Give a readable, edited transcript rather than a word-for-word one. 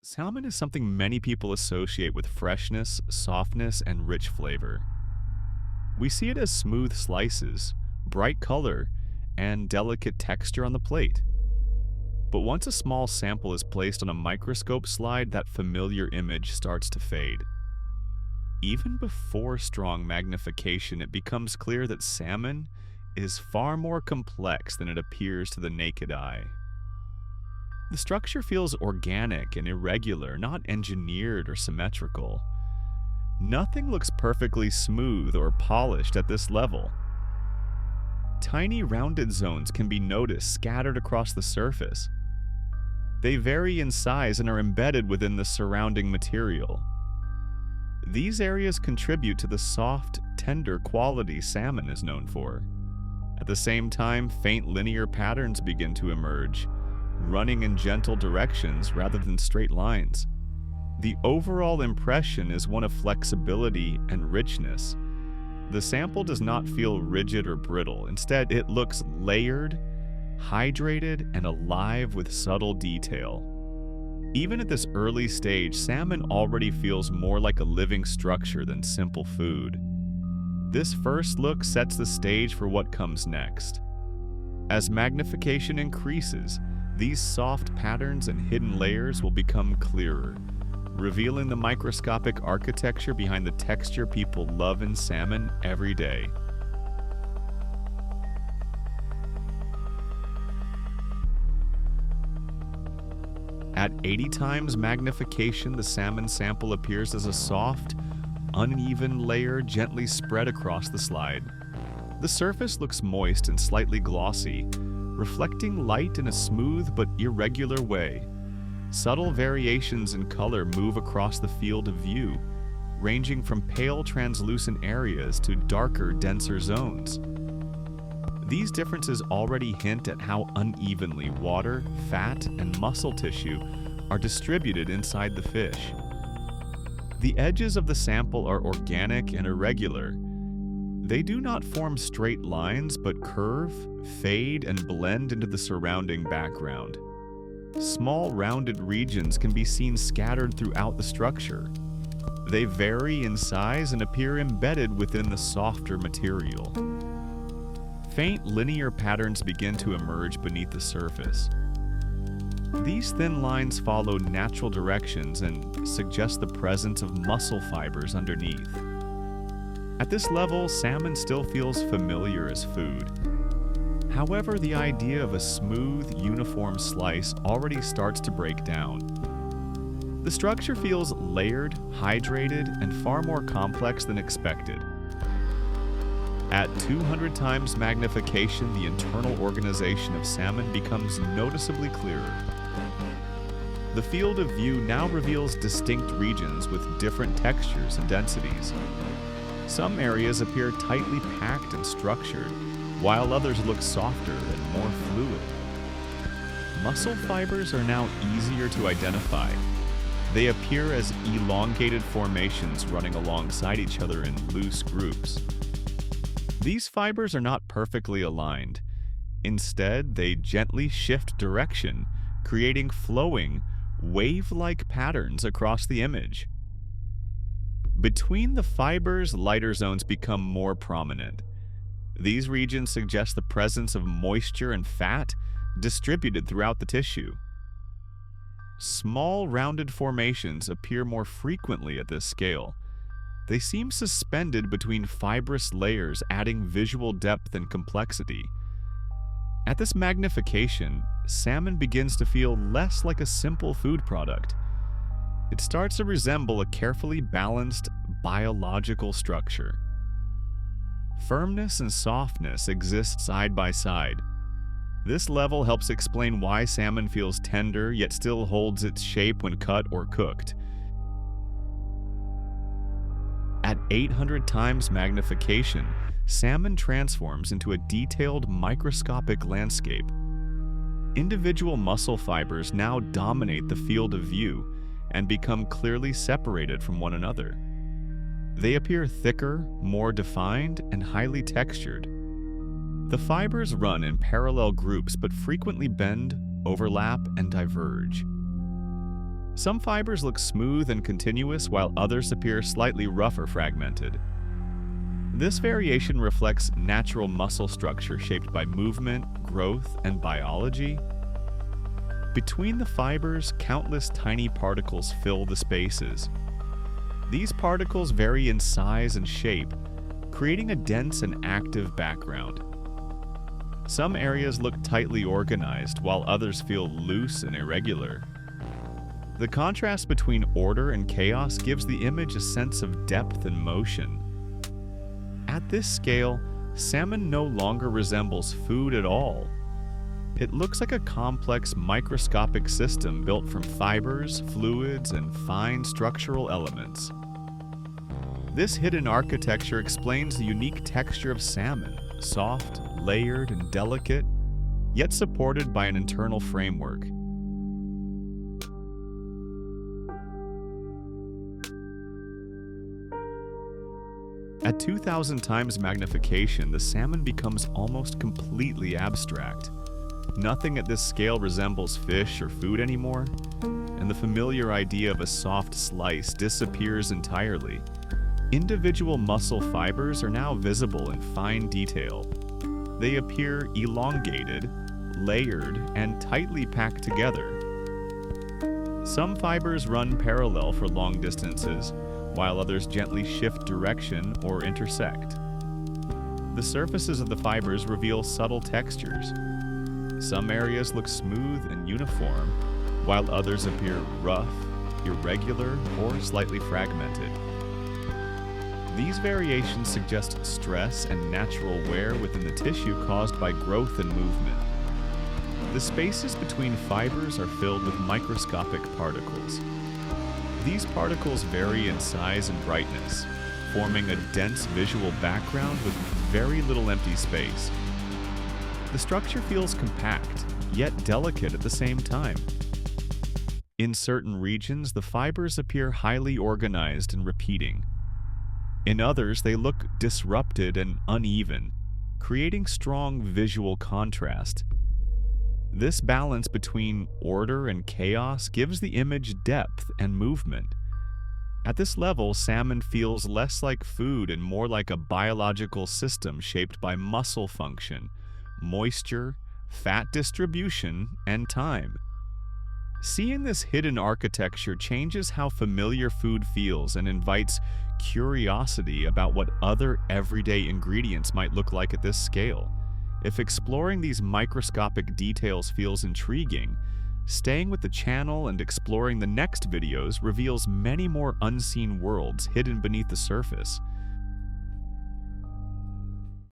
Salmon is something many people associate with freshness, softness, and rich flavor. We see it as smooth slices, bright color, and delicate texture on the plate. But once a small sample is placed on a microscope slide, that familiar image starts to fade. Even before strong magnification, it becomes clear that salmon is far more complex than it appears to the naked eye. The structure feels organic and irregular, not engineered or symmetrical. Nothing looks perfectly smooth or polished at this level. Tiny rounded zones can be noticed scattered across the surface. They vary in size and are embedded within the surrounding material. These areas contribute to the soft, tender quality salmon is known for. At the same time, faint linear patterns begin to emerge, running in gentle directions rather than straight lines. The overall impression is one of flexibility and richness. The sample does not feel rigid or brittle. Instead, it looks layered, hydrated, and alive with subtle detail. Even at this early stage, salmon already feels more like a living structure than simple food. This first look sets the stage for what comes next. As magnification increases, these soft patterns and hidden layers will become clearer, revealing the microscopic architecture behind the texture people love in salmon every day. At 80 times magnification, the salmon sample appears as a soft, uneven layer gently spread across the slide. The surface looks moist and slightly glossy, reflecting light in a smooth but irregular way. Subtle variations in color move across the field of view, ranging from pale translucent areas to darker, denser zones. These differences already hint at how unevenly water, fat, and muscle tissue are distributed inside the fish. The edges of the sample are organic and irregular. They do not form straight lines, but curve, fade, and blend into the surrounding background. Small rounded regions can be seen scattered throughout the structure. They vary in size and appear embedded within the softer material. Faint linear patterns begin to emerge beneath the surface. These thin lines follow natural directions and suggest the presence of muscle fibers underneath. At this level, salmon still feels familiar as food. However, the idea of a smooth, uniform slice already starts to break down. The structure feels layered, hydrated, and far more complex than expected. At 200 times magnification, the internal organization of salmon becomes noticeably clearer. The field of view now reveals distinct regions with different textures and densities. Some areas appear tightly packed and structured, while others look softer and more fluid. Muscle fibers are now easier to identify. They appear as elongated formations running alongside each other in loose groups. These fibers are not perfectly aligned. Instead, they gently shift direction, creating flowing, wave-like patterns across the image. Between the fibers, lighter zones become more prominent. These regions suggest the presence of moisture and fat distributed throughout the tissue. Small, rounded formations appear more frequently at this scale. They seem suspended between fibrous layers, adding visual depth and complexity. At this magnification, salmon begins to feel less like a simple food product. It starts to resemble a carefully balanced biological structure. Firmness and softness exist side by side. This level helps explain why salmon feels tender yet still holds its shape when cut or cooked. At 800 times magnification, salmon transforms into a detailed microscopic landscape. Individual muscle fibers now dominate the field of view and become clearly separated from one another. They appear thicker, more defined, and highly textured. The fibers run in parallel groups but frequently bend, overlap, and diverge. Some fibers look smooth and continuous, while others appear slightly rough or fragmented. This variation reflects natural muscle structure shaped by movement, growth, and biology. Between the fibers, countless tiny particles fill the spaces. These particles vary in size and shape, creating a dense and active background. Some areas look tightly organized, while others feel loose and irregular. The contrast between order and chaos gives the image a sense of depth and motion. At this scale, salmon no longer resembles food at all. It looks like a complex microscopic system built from fibers, fluids, and fine structural elements. This hidden architecture explains the unique texture of salmon, soft, layered, and delicate, yet supported by an internal framework. At 2,000 times magnification, the salmon becomes almost completely abstract. Nothing at this scale resembles fish or food anymore, and the familiar idea of a soft slice disappears entirely. Individual muscle fibers are now visible in fine detail. They appear elongated, layered, and tightly packed together. Some fibers run parallel for long distances, while others gently shift direction or intersect. The surfaces of the fibers reveal subtle textures. Some areas look smooth and uniform, while others appear rough, irregular, or slightly fragmented. These variations suggest stress and natural wear within the tissue caused by growth and movement. The spaces between fibers are filled with microscopic particles. These particles vary in size and brightness, forming a dense visual background with very little empty space. The structure feels compact, yet delicate at the same time. In certain regions, the fibers appear highly organized and repeating. In others, they look disrupted and uneven, creating strong visual contrast. This balance between order and chaos gives the image depth and movement. At this level, salmon feels less like food and more like a biological system shaped by muscle function, moisture, fat distribution, and time. Seeing this hidden architecture changes how familiar food feels and invites curiosity about what other everyday ingredients might look like at this scale. If exploring these microscopic details feels intriguing, staying with the channel and exploring the next videos reveals many more unseen worlds hidden beneath the surface.